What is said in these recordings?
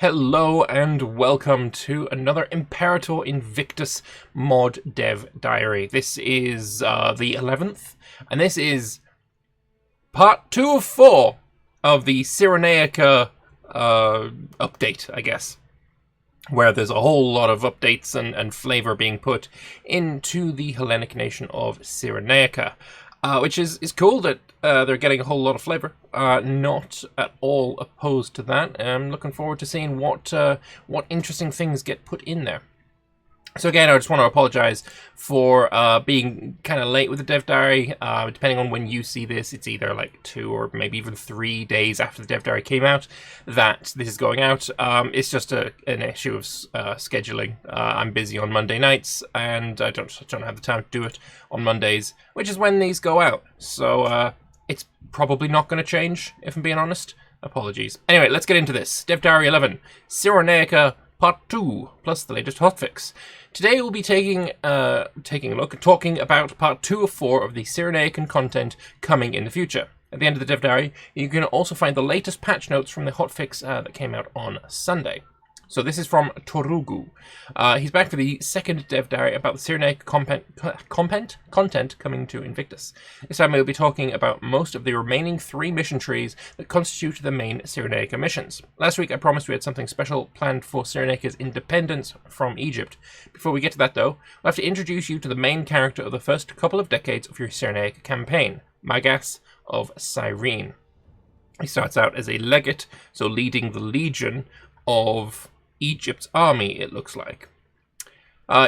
Hello and welcome to another Imperator Invictus mod dev diary. This is the 11th, and this is part 2 of 4 of the Cyrenaica update, I guess, where there's a whole lot of updates and flavor being put into the Hellenic nation of Cyrenaica. Which is cool that they're getting a whole lot of flavor. Not at all opposed to that. I'm looking forward to seeing what interesting things get put in there. So again, I just want to apologize for being kind of late with the dev diary. Depending on when you see this, it's either like 2 or maybe even 3 days after the dev diary came out that this is going out. It's just an issue of scheduling. I'm busy on Monday nights, and I don't have the time to do it on Mondays, which is when these go out. So it's probably not going to change, if I'm being honest. Apologies. Anyway, let's get into this. Dev diary 11, Cyrenaica Part 2, plus the latest hotfix. Today we'll be taking a look at talking about Part 2 of 4 of the Cyrenaican content coming in the future. At the end of the dev diary, you can also find the latest patch notes from the hotfix that came out on Sunday. So this is from Torugu. He's back for the second dev diary about the Cyrenaica content coming to Invictus. This time we'll be talking about most of the remaining 3 mission trees that constitute the main Cyrenaica missions. Last week I promised we had something special planned for Cyrenaica's independence from Egypt. Before we get to that though, we'll have to introduce you to the main character of the first couple of decades of your Cyrenaica campaign, Magas of Cyrene. He starts out as a legate, so leading the legion of Egypt's army, it looks like.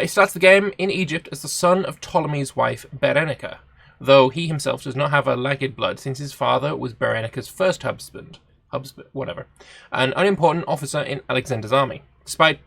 He starts the game in Egypt as the son of Ptolemy's wife, Berenica, though he himself does not have a Lagid blood since his father was Berenica's first husband, an unimportant officer in Alexander's army. Despite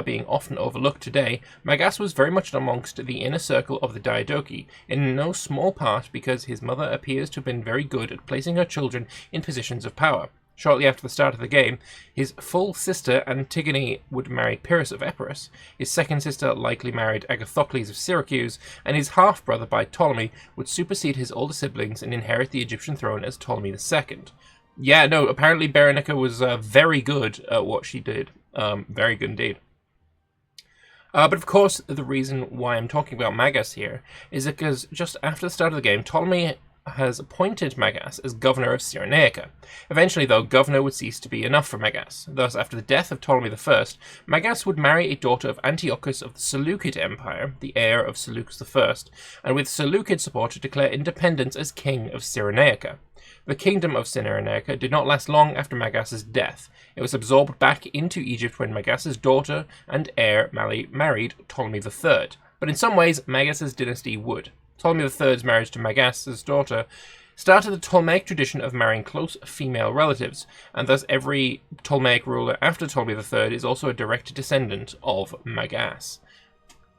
being often overlooked today, Magas was very much amongst the inner circle of the Diadochi, in no small part because his mother appears to have been very good at placing her children in positions of power. Shortly after the start of the game, his full sister Antigone would marry Pyrrhus of Epirus, his second sister likely married Agathocles of Syracuse, and his half-brother by Ptolemy would supersede his older siblings and inherit the Egyptian throne as Ptolemy II. Yeah, no, apparently Berenica was very good at what she did. Very good indeed. But of course, the reason why I'm talking about Magas here is because just after the start of the game, Ptolemy has appointed Magas as governor of Cyrenaica. Eventually, though, governor would cease to be enough for Magas. Thus, after the death of Ptolemy I, Magas would marry a daughter of Antiochus of the Seleucid Empire, the heir of Seleucus I, and with Seleucid support to declare independence as king of Cyrenaica. The kingdom of Cyrenaica did not last long after Magas's death. It was absorbed back into Egypt when Magas's daughter and heir married Ptolemy III. But in some ways, Magas's dynasty would. Ptolemy III's marriage to Magas's daughter started the Ptolemaic tradition of marrying close female relatives, and thus every Ptolemaic ruler after Ptolemy III is also a direct descendant of Magas.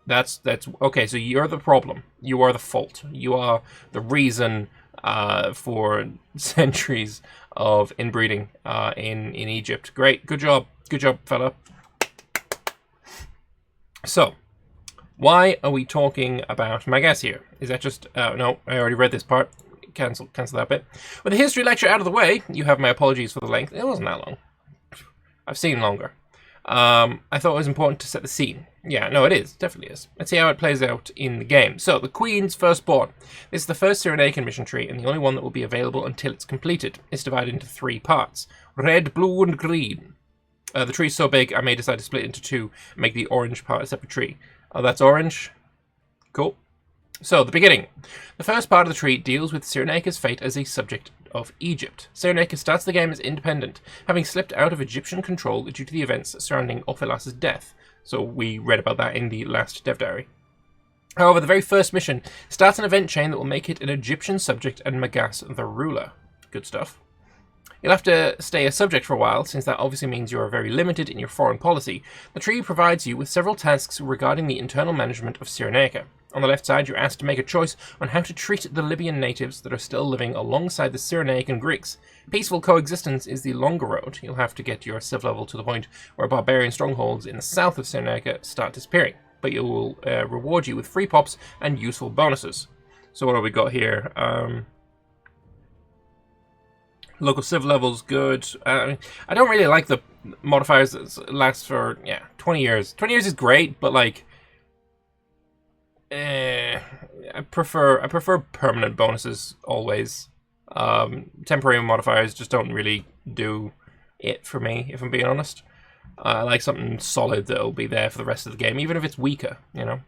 That's okay, so you're the problem. You are the fault. You are the reason for centuries of inbreeding in Egypt. Great, good job, fella. So, why are we talking about Magas here? Is that just... no, I already read this part. Cancel that bit. With the history lecture out of the way, you have my apologies for the length. It wasn't that long. I've seen longer. I thought it was important to set the scene. Yeah, no, it is. Definitely is. Let's see how it plays out in the game. So, the Queen's Firstborn. This is the first Cyrenaican mission tree, and the only one that will be available until it's completed. It's divided into 3 parts. Red, blue, and green. The tree's so big, I may decide to split it into 2 and make the orange part a separate tree. Oh, that's orange. Cool. So, the beginning. The first part of the tree deals with Cyrenaica's fate as a subject of Egypt. Cyrenaica starts the game as independent, having slipped out of Egyptian control due to the events surrounding Ophilas's death. So, we read about that in the last dev diary. However, the very first mission starts an event chain that will make it an Egyptian subject and Magas the ruler. Good stuff. You'll have to stay a subject for a while, since that obviously means you are very limited in your foreign policy. The tree provides you with several tasks regarding the internal management of Cyrenaica. On the left side, you're asked to make a choice on how to treat the Libyan natives that are still living alongside the Cyrenaican Greeks. Peaceful coexistence is the longer road. You'll have to get your civ level to the point where barbarian strongholds in the south of Cyrenaica start disappearing, but it will reward you with free pops and useful bonuses. So what have we got here? Local civ level's good. I don't really like the modifiers that last for 20 years. 20 years is great, but like, I prefer permanent bonuses always. Temporary modifiers just don't really do it for me, if I'm being honest. I like something solid that'll be there for the rest of the game, even if it's weaker, you know.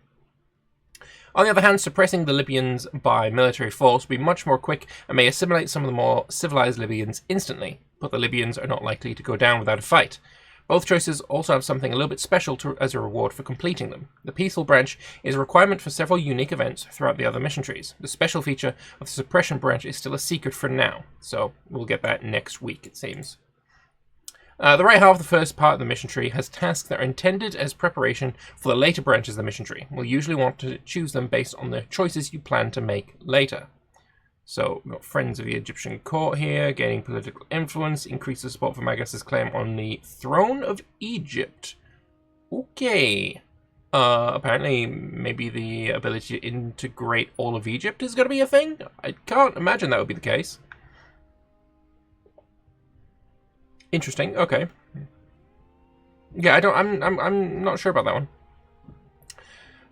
On the other hand, suppressing the Libyans by military force will be much more quick and may assimilate some of the more civilized Libyans instantly, but the Libyans are not likely to go down without a fight. Both choices also have something a little bit special as a reward for completing them. The Peaceful Branch is a requirement for several unique events throughout the other mission trees. The special feature of the Suppression Branch is still a secret for now, so we'll get that next week, it seems. The right half of the first part of the mission tree has tasks that are intended as preparation for the later branches of the mission tree. We'll usually want to choose them based on the choices you plan to make later. So, we've got Friends of the Egyptian Court here, gaining political influence, increases support for Magas' claim on the throne of Egypt. Okay. Apparently, maybe the ability to integrate all of Egypt is going to be a thing? I can't imagine that would be the case. Interesting. Okay. Yeah, I'm not sure about that one.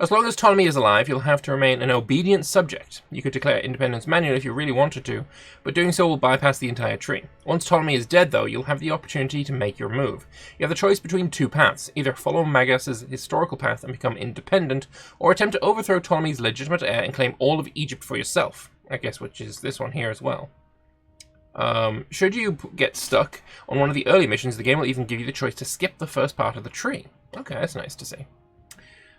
As long as Ptolemy is alive, you'll have to remain an obedient subject. You could declare independence manually if you really wanted to, but doing so will bypass the entire tree. Once Ptolemy is dead, though, you'll have the opportunity to make your move. You have the choice between two paths: either follow Magas' historical path and become independent, or attempt to overthrow Ptolemy's legitimate heir and claim all of Egypt for yourself. I guess, which is this one here as well. Should you get stuck on one of the early missions, the game will even give you the choice to skip the first part of the tree. Okay, that's nice to see.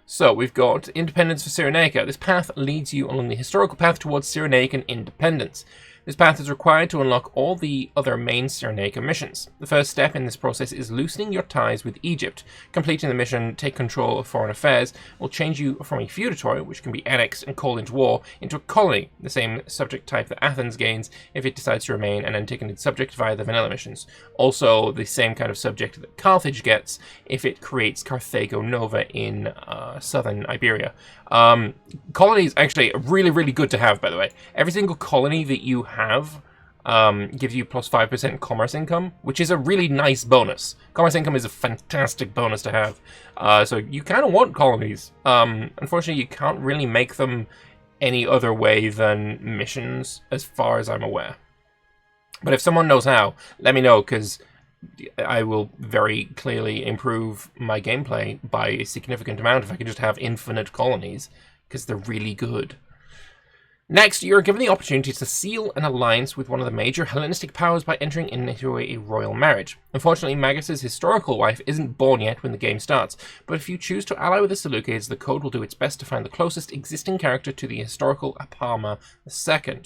So, we've got Independence for Cyrenaica. This path leads you along the historical path towards Cyrenaican independence. This path is required to unlock all the other main Cyrenaica missions. The first step in this process is loosening your ties with Egypt. Completing the mission, Take Control of Foreign Affairs, will change you from a feudatory, which can be annexed and called into war, into a colony, the same subject type that Athens gains if it decides to remain an Antigonid subject via the vanilla missions. Also, the same kind of subject that Carthage gets if it creates Carthago Nova in southern Iberia. Colonies actually are really, really good to have, by the way. Every single colony that you have gives you plus 5% commerce income, which is a really nice bonus. Commerce income is a fantastic bonus to have. So you kind of want colonies. Unfortunately, you can't really make them any other way than missions, as far as I'm aware. But if someone knows how, let me know, because I will very clearly improve my gameplay by a significant amount if I can just have infinite colonies, because they're really good. Next, you're given the opportunity to seal an alliance with one of the major Hellenistic powers by entering into a royal marriage. Unfortunately, Magas' historical wife isn't born yet when the game starts, but if you choose to ally with the Seleucids, the code will do its best to find the closest existing character to the historical Apama II.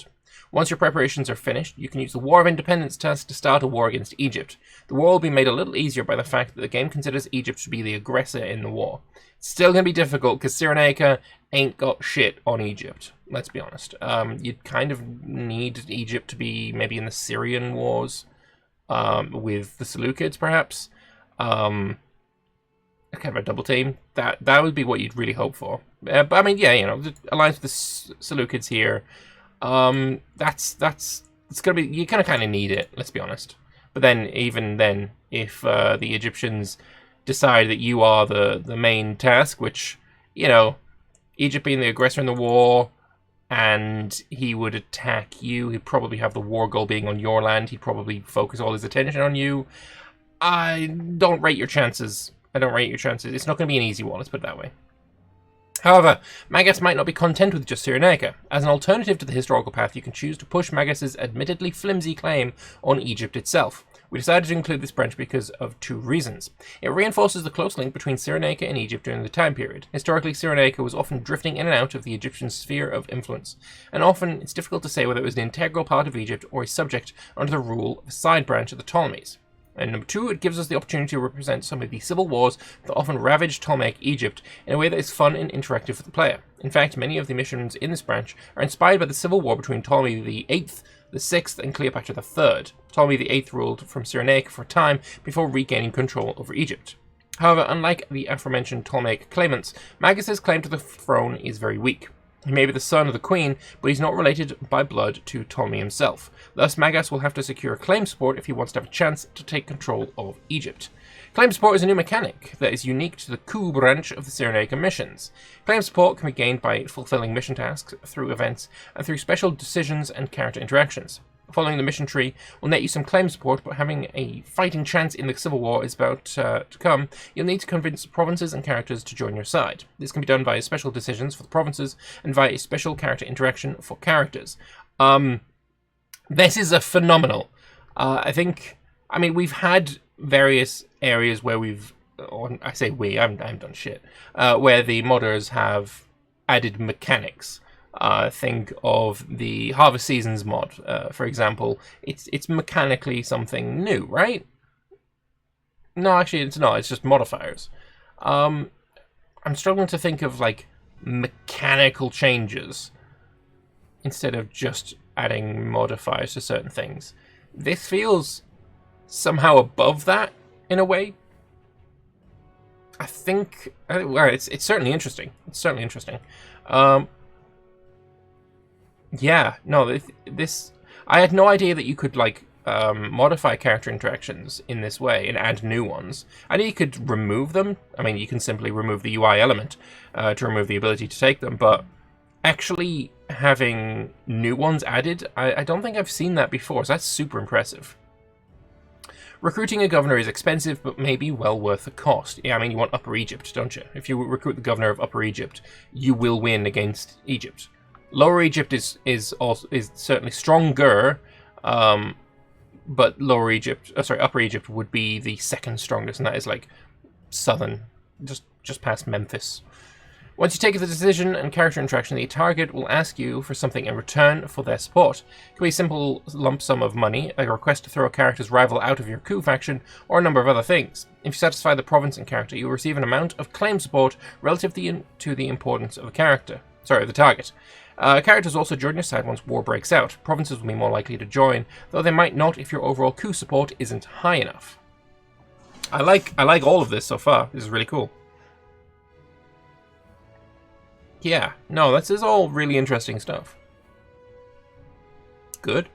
Once your preparations are finished, you can use the War of Independence task to start a war against Egypt. The war will be made a little easier by the fact that the game considers Egypt to be the aggressor in the war. It's still going to be difficult because Cyrenaica ain't got shit on Egypt, let's be honest. You'd kind of need Egypt to be maybe in the Syrian wars with the Seleucids, perhaps. Kind of a double team. That would be what you'd really hope for. But I mean, yeah, you know, the alliance with the Seleucids here. It's gonna be, you kind of need it, let's be honest. But then, even then, if the Egyptians decide that you are the main task, which, you know, Egypt being the aggressor in the war, and he would attack you, he'd probably have the war goal being on your land, he'd probably focus all his attention on you. I don't rate your chances. It's not going to be an easy one, let's put it that way. However, Magas might not be content with just Cyrenaica. As an alternative to the historical path, you can choose to push Magas' admittedly flimsy claim on Egypt itself. We decided to include this branch because of two reasons. It reinforces the close link between Cyrenaica and Egypt during the time period. Historically, Cyrenaica was often drifting in and out of the Egyptian sphere of influence, and often it's difficult to say whether it was an integral part of Egypt or a subject under the rule of a side branch of the Ptolemies. And number two, it gives us the opportunity to represent some of the civil wars that often ravaged Ptolemaic Egypt in a way that is fun and interactive for the player. In fact, many of the missions in this branch are inspired by the civil war between Ptolemy VIII, the VI, and Cleopatra III. Ptolemy VIII ruled from Cyrenaica for a time before regaining control over Egypt. However, unlike the aforementioned Ptolemaic claimants, Magas' claim to the throne is very weak. He may be the son of the Queen, but he's not related by blood to Ptolemy himself. Thus, Magas will have to secure claim support if he wants to have a chance to take control of Egypt. Claim support is a new mechanic that is unique to the Coup branch of the Cyrenaica missions. Claim support can be gained by fulfilling mission tasks, through events, and through special decisions and character interactions. Following the mission tree will net you some claim support, but having a fighting chance in the civil war is about to come, you'll need to convince provinces and characters to join your side. This can be done via special decisions for the provinces and via a special character interaction for characters. This is a phenomenal. I mean, we've had various areas where we've, or I say we, I haven't done shit, where the modders have added mechanics. Think of the Harvest Seasons mod, for example. It's mechanically something new, right? No, actually it's not. It's just modifiers. I'm struggling to think of, like, mechanical changes instead of just adding modifiers to certain things. This feels somehow above that, in a way. I think... well, it's certainly interesting. It's certainly interesting. Yeah, no, this... I had no idea that you could, like, modify character interactions in this way and add new ones. I knew you could remove them. I mean, you can simply remove the UI element to remove the ability to take them, but actually having new ones added, I don't think I've seen that before, so that's super impressive. Recruiting a governor is expensive, but maybe well worth the cost. Yeah, I mean, you want Upper Egypt, don't you? If you recruit the governor of Upper Egypt, you will win against Egypt. Lower Egypt is certainly stronger, but Upper Egypt would be the second strongest, and that is like southern, just past Memphis. Once you take the decision and character interaction, the target will ask you for something in return for their support. It could be a simple lump sum of money, a request to throw a character's rival out of your coup faction, or a number of other things. If you satisfy the province and character, you will receive an amount of claim support relative to the importance of the target. Characters also join your side once war breaks out. Provinces will be more likely to join, though they might not if your overall coup support isn't high enough. I like all of this so far. This is really cool. Yeah, no, this is all really interesting stuff. Good.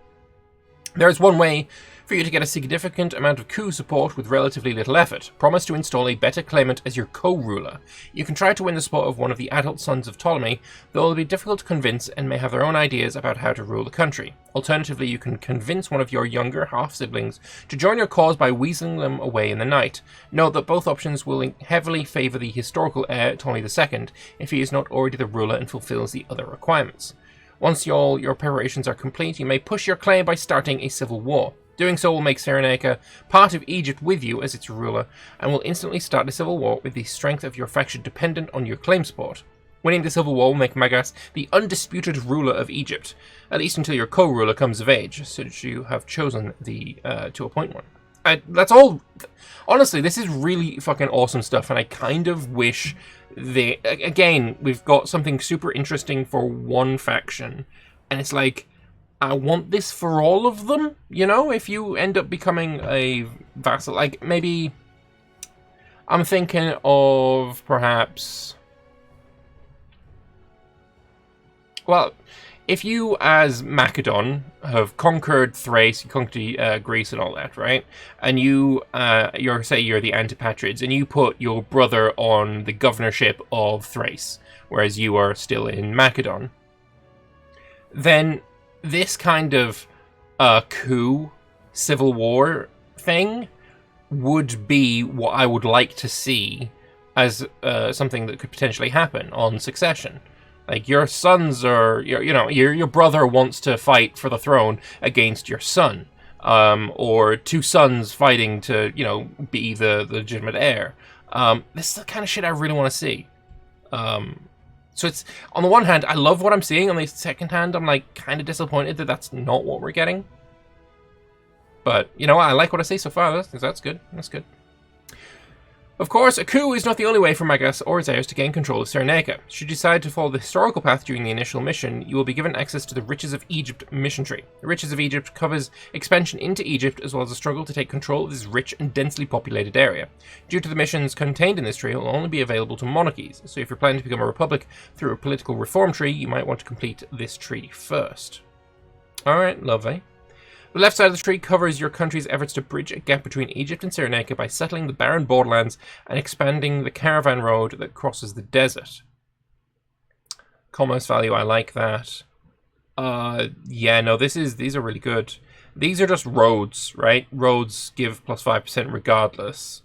There is one way for you to get a significant amount of coup support with relatively little effort. Promise to install a better claimant as your co-ruler. You can try to win the support of one of the adult sons of Ptolemy, though it will be difficult to convince and may have their own ideas about how to rule the country. Alternatively, you can convince one of your younger half-siblings to join your cause by weaseling them away in the night. Note that both options will heavily favour the historical heir, Ptolemy II, if he is not already the ruler and fulfills the other requirements. Once all your preparations are complete, you may push your claim by starting a civil war. Doing so will make Cyrenaica part of Egypt with you as its ruler, and will instantly start a civil war with the strength of your faction dependent on your claim support. Winning the civil war will make Magas the undisputed ruler of Egypt, at least until your co-ruler comes of age, since you have chosen to appoint one. That's all. Honestly, this is really fucking awesome stuff, and I kind of wish again, we've got something super interesting for one faction, and it's like, I want this for all of them, you know? If you end up becoming a vassal, like, maybe... I'm thinking of, perhaps... Well, if you, as Macedon, have conquered Thrace, you conquered Greece and all that, right? And you're the Antipatrids, and you put your brother on the governorship of Thrace, whereas you are still in Macedon, then this kind of coup, civil war thing would be what I would like to see as something that could potentially happen on Succession. Like, your sons are, your brother wants to fight for the throne against your son, or two sons fighting to, be the legitimate heir. This is the kind of shit I really want to see. So it's, on the one hand, I love what I'm seeing. On the second hand, I'm like kind of disappointed that that's not what we're getting. But you know what? I like what I see so far. That's good. That's good. Of course, a coup is not the only way for Magas or his heirs to gain control of Cyrenaica. Should you decide to follow the historical path during the initial mission, you will be given access to the Riches of Egypt mission tree. The Riches of Egypt covers expansion into Egypt as well as a struggle to take control of this rich and densely populated area. Due to the missions contained in this tree, it will only be available to monarchies, so if you're planning to become a republic through a political reform tree, you might want to complete this tree first. Alright, lovely. The left side of the tree covers your country's efforts to bridge a gap between Egypt and Cyrenaica by settling the barren borderlands and expanding the caravan road that crosses the desert. Commerce value, I like that. Yeah, no, these are really good. These are just roads, right? Roads give plus 5% regardless.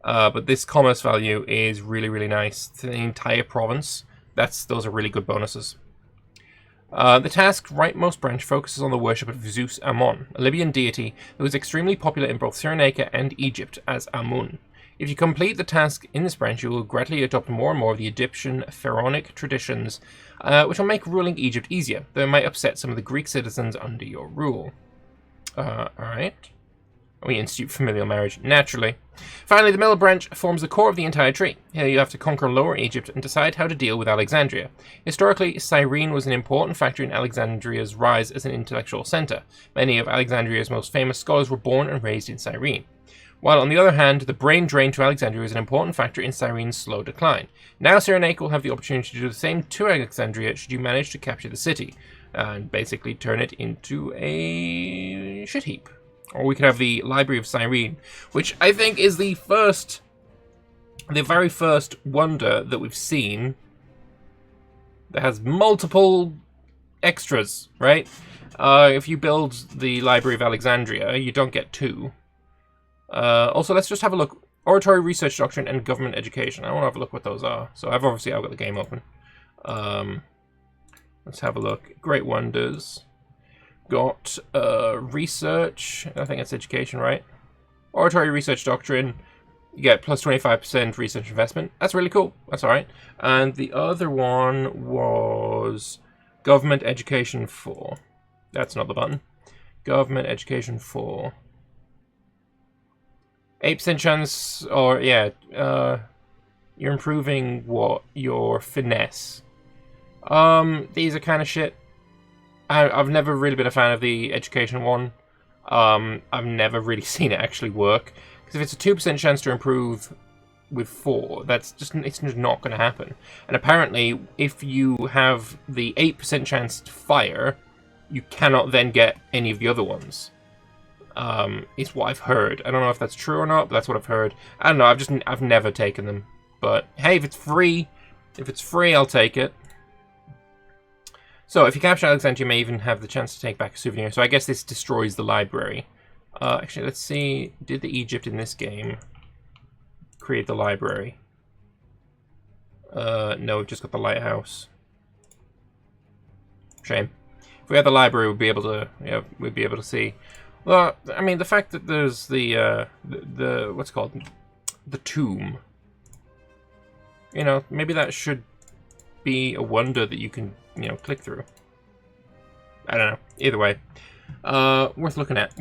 But this commerce value is really, really nice. To the entire province, those are really good bonuses. The task's rightmost branch focuses on the worship of Zeus Ammon, a Libyan deity that was extremely popular in both Cyrenaica and Egypt as Amun. If you complete the task in this branch, you will gradually adopt more and more of the Egyptian pharaonic traditions, which will make ruling Egypt easier, though it might upset some of the Greek citizens under your rule. Alright. We institute familial marriage, naturally. Finally, the middle branch forms the core of the entire tree. Here you have to conquer Lower Egypt and decide how to deal with Alexandria. Historically, Cyrene was an important factor in Alexandria's rise as an intellectual center. Many of Alexandria's most famous scholars were born and raised in Cyrene. While on the other hand, the brain drain to Alexandria is an important factor in Cyrene's slow decline. Now Cyrenaica will have the opportunity to do the same to Alexandria should you manage to capture the city, and basically turn it into a shit heap. Or we could have the Library of Cyrene, which I think is the very first wonder that we've seen that has multiple extras, right? If you build the Library of Alexandria, you don't get two. Also, let's just have a look. Oratory, Research Doctrine, and Government Education. I want to have a look what those are. So I've got the game open. Let's have a look. Great Wonders. Got research, I think that's education, right? Oratory, Research Doctrine, you get plus 25% research investment. That's really cool. That's alright. And the other one was Government Education 4. That's not the button. Government Education 4. 8% chance, or yeah, you're improving what? Your finesse. These are kind of shit. I've never really been a fan of the education one. I've never really seen it actually work. Because if it's a 2% chance to improve with 4, it's just not going to happen. And apparently, if you have the 8% chance to fire, you cannot then get any of the other ones. Is what I've heard. I don't know if that's true or not, but that's what I've heard. I don't know, I've never taken them. But hey, if it's free, I'll take it. So, if you capture Alexandria, you may even have the chance to take back a souvenir. So, I guess this destroys the library. Actually, let's see. Did the Egypt in this game create the library? No, we've just got the lighthouse. Shame. If we had the library, we'd be able to see. Well, I mean, the fact that there's the what's it called? The tomb. You know, maybe that should be a wonder that you can, click through. I don't know. Either way, worth looking at.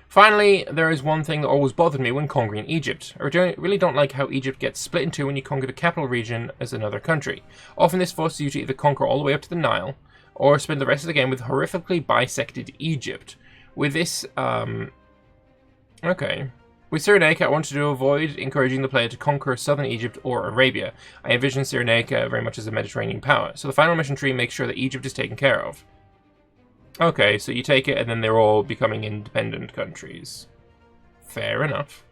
Finally, there is one thing that always bothered me when conquering Egypt. I really don't like how Egypt gets split in two when you conquer the capital region as another country. Often this forces you to either conquer all the way up to the Nile, or spend the rest of the game with horrifically bisected Egypt. With this, okay. With Cyrenaica, I wanted to avoid encouraging the player to conquer southern Egypt or Arabia. I envision Cyrenaica very much as a Mediterranean power, so the final mission tree makes sure that Egypt is taken care of. Okay, so you take it and then they're all becoming independent countries. Fair enough.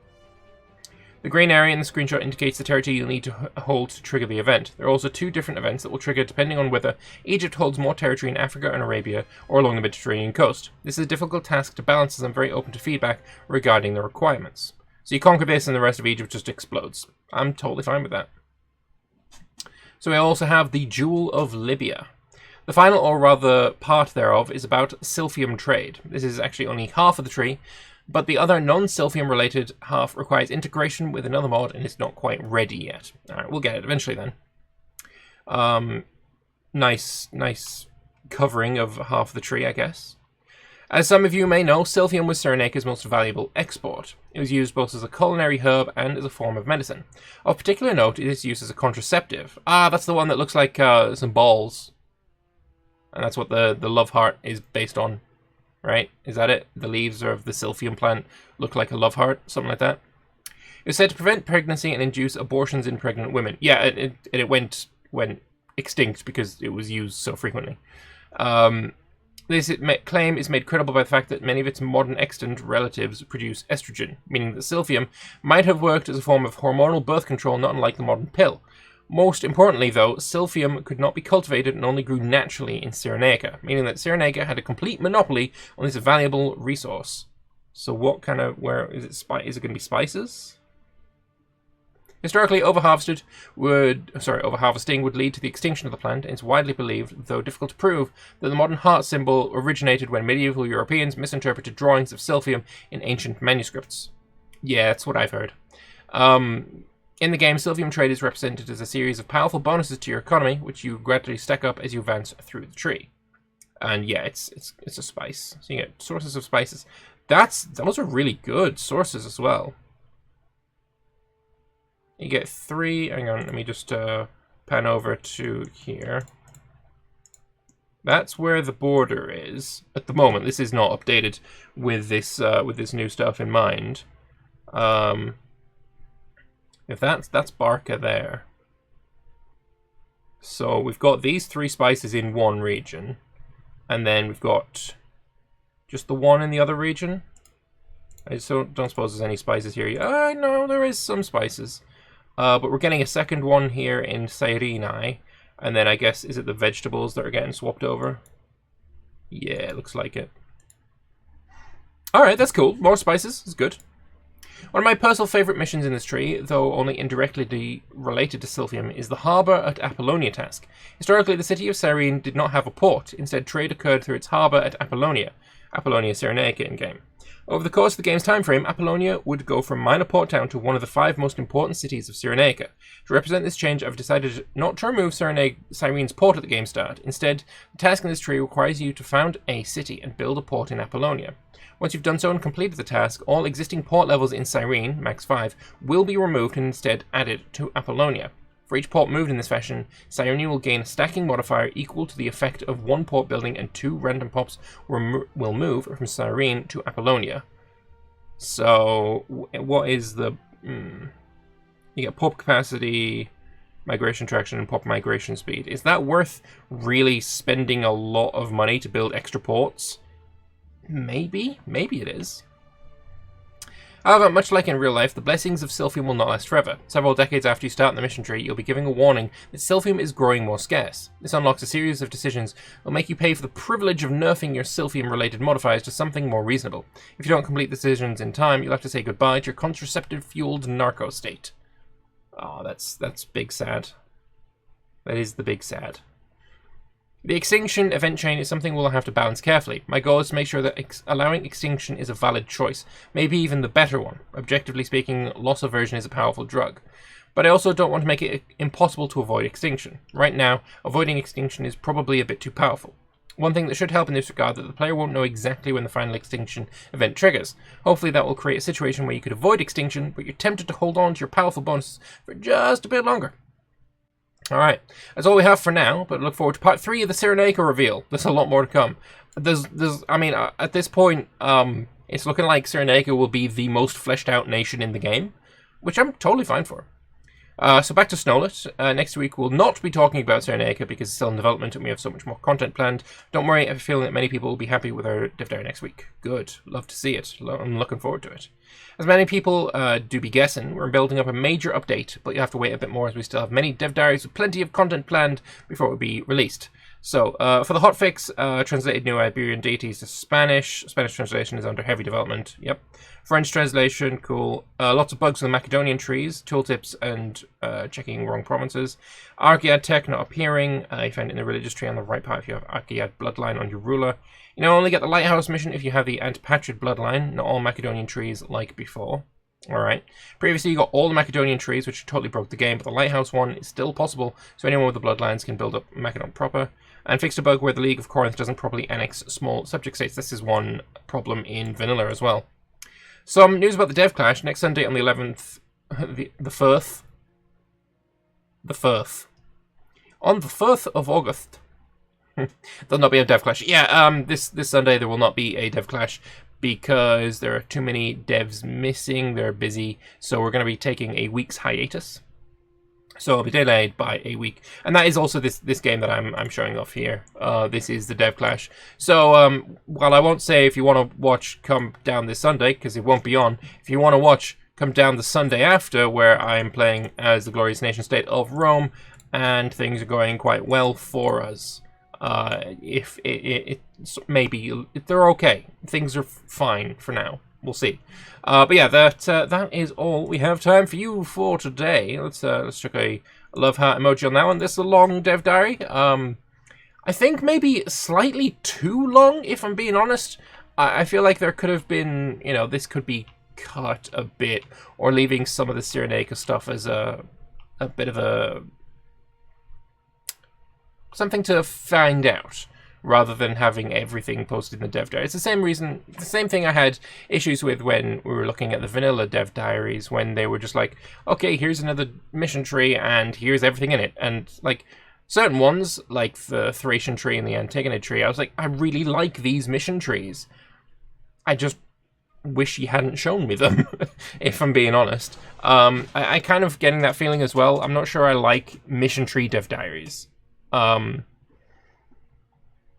The green area in the screenshot indicates the territory you'll need to hold to trigger the event. There are also 2 different events that will trigger depending on whether Egypt holds more territory in Africa and Arabia or along the Mediterranean coast. This is a difficult task to balance as I'm very open to feedback regarding the requirements. So you conquer this and the rest of Egypt just explodes. I'm totally fine with that. So we also have the Jewel of Libya. The final, or rather part thereof, is about Silphium trade. This is actually only half of the tree, but the other non-Silphium related half requires integration with another mod and it's not quite ready yet. Alright, we'll get it eventually then. Nice covering of half the tree, I guess. As some of you may know, Silphium was Cyrenaica's most valuable export. It was used both as a culinary herb and as a form of medicine. Of particular note, it is used as a contraceptive. Ah, that's the one that looks like some balls. And that's what the love heart is based on, right? Is that it? The leaves of the Silphium plant look like a love heart, something like that. It was said to prevent pregnancy and induce abortions in pregnant women. Yeah, it went extinct because it was used so frequently. This claim is made credible by the fact that many of its modern extant relatives produce estrogen, meaning that Silphium might have worked as a form of hormonal birth control, not unlike the modern pill. Most importantly, though, Silphium could not be cultivated and only grew naturally in Cyrenaica, meaning that Cyrenaica had a complete monopoly on this valuable resource. So what kind of, where is it? Is it going to be spices? Historically, overharvesting would lead to the extinction of the plant, and it's widely believed, though difficult to prove, that the modern heart symbol originated when medieval Europeans misinterpreted drawings of Silphium in ancient manuscripts. Yeah, that's what I've heard. In the game, Silphium trade is represented as a series of powerful bonuses to your economy, which you gradually stack up as you advance through the tree. And yeah, it's a spice. So you get sources of spices. Those are really good sources as well. You get 3. Hang on, let me just pan over to here. That's where the border is at the moment. This is not updated with this new stuff in mind. If that's Barca there. So we've got these 3 spices in one region, and then we've got just the one in the other region. I just don't suppose there's any spices here. No, there is some spices. But we're getting a second one here in Cyrenaica, and then I guess, is it the vegetables that are getting swapped over? Yeah, it looks like it. Alright, that's cool. More spices is good. One of my personal favourite missions in this tree, though only indirectly related to Silphium, is the harbour at Apollonia task. Historically, the city of Cyrene did not have a port. Instead, trade occurred through its harbour at Apollonia Cyrenaica in-game. Over the course of the game's time frame, Apollonia would go from minor port town to one of the 5 most important cities of Cyrenaica. To represent this change, I've decided not to remove Cyrene's port at the game start. Instead, the task in this tree requires you to found a city and build a port in Apollonia. Once you've done so and completed the task, all existing port levels in Cyrene, max 5, will be removed and instead added to Apollonia. For each port moved in this fashion, Cyrene will gain a stacking modifier equal to the effect of 1 port building, and 2 random pops will move from Cyrene to Apollonia. So, what is the... You get pop capacity, migration traction, and pop migration speed. Is that worth really spending a lot of money to build extra ports? Maybe it is. However, much like in real life, the blessings of Silphium will not last forever. Several decades after you start in the mission tree, you'll be giving a warning that Silphium is growing more scarce. This unlocks a series of decisions that will make you pay for the privilege of nerfing your Silphium-related modifiers to something more reasonable. If you don't complete the decisions in time, you'll have to say goodbye to your contraceptive-fueled narco state. Oh, that's big sad. That is the big sad. The extinction event chain is something we'll have to balance carefully. My goal is to make sure that allowing extinction is a valid choice, maybe even the better one. Objectively speaking, loss aversion is a powerful drug. But I also don't want to make it impossible to avoid extinction. Right now, avoiding extinction is probably a bit too powerful. One thing that should help in this regard is that the player won't know exactly when the final extinction event triggers. Hopefully that will create a situation where you could avoid extinction, but you're tempted to hold on to your powerful bonuses for just a bit longer. Alright, that's all we have for now, but look forward to part 3 of the Cyrenaica reveal. There's a lot more to come. At this point, it's looking like Cyrenaica will be the most fleshed out nation in the game, which I'm totally fine for. So back to Snowlet. Next week we'll not be talking about Cyrenaica because it's still in development and we have so much more content planned. Don't worry, I have a feeling that many people will be happy with our Dev Diary next week. Good. Love to see it. I'm looking forward to it. As many people do be guessing, we're building up a major update, but you'll have to wait a bit more as we still have many Dev Diaries with plenty of content planned before it will be released. So, for the hotfix, translated New Iberian deities to Spanish. Spanish translation is under heavy development. Yep. French translation, cool. Lots of bugs in the Macedonian trees, tooltips, and checking wrong provinces. Archaead tech not appearing. You find it in the religious tree on the right part if you have Archaead bloodline on your ruler. You now only get the Lighthouse mission if you have the Antipatrid bloodline. Not all Macedonian trees like before. Alright. Previously you got all the Macedonian trees, which totally broke the game, but the Lighthouse one is still possible, so anyone with the bloodlines can build up Macedon proper. and fixed a bug where the League of Corinth doesn't properly annex small subject states. This is one problem in vanilla as well. Some news about the Dev Clash. Next Sunday on the 11th, the 1st. On the 1st of August, there'll not be a Dev Clash. Yeah, this Sunday there will not be a Dev Clash because there are too many devs missing. They're busy, so we're going to be taking a week's hiatus. So I'll be delayed by a week, and that is also this game that I'm showing off here. This is the Dev Clash. So while I won't say if you want to watch, come down this Sunday because it won't be on. If you want to watch, come down the Sunday after, where I'm playing as the glorious nation state of Rome, and things are going quite well for us. If maybe they're okay, things are fine for now. We'll see. But yeah, that is all we have time for you for today. Let's chuck a love heart emoji on that one. This is a long dev diary. I think maybe slightly too long, if I'm being honest. I feel like there could have been, this could be cut a bit, or leaving some of the Cyrenaica stuff as a bit of a something to find out, rather than having everything posted in the dev diary. It's the same thing I had issues with when we were looking at the vanilla dev diaries, when they were just like, okay, here's another mission tree, and here's everything in it. And, like, certain ones, like the Thracian tree and the Antigone tree, I was like, I really like these mission trees. I just wish you hadn't shown me them, if I'm being honest. I kind of getting that feeling as well. I'm not sure I like mission tree dev diaries.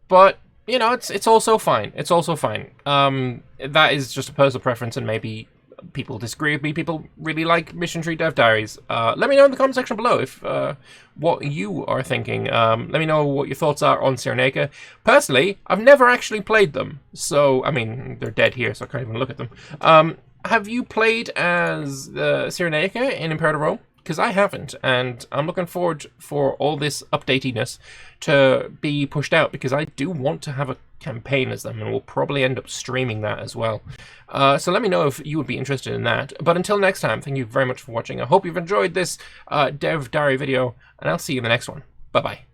But, it's also fine. It's also fine. That is just a personal preference, and maybe people disagree with me. People really like mission tree dev diaries. Let me know in the comment section below if what you are thinking. Let me know what your thoughts are on Cyrenaica. Personally, I've never actually played them. So, I mean, they're dead here, so I can't even look at them. Have you played as Cyrenaica in Imperator Rome? Because I haven't, and I'm looking forward for all this updatiness to be pushed out, because I do want to have a campaign as them, and we'll probably end up streaming that as well. So let me know if you would be interested in that. But until next time, thank you very much for watching. I hope you've enjoyed this dev diary video, and I'll see you in the next one. Bye-bye.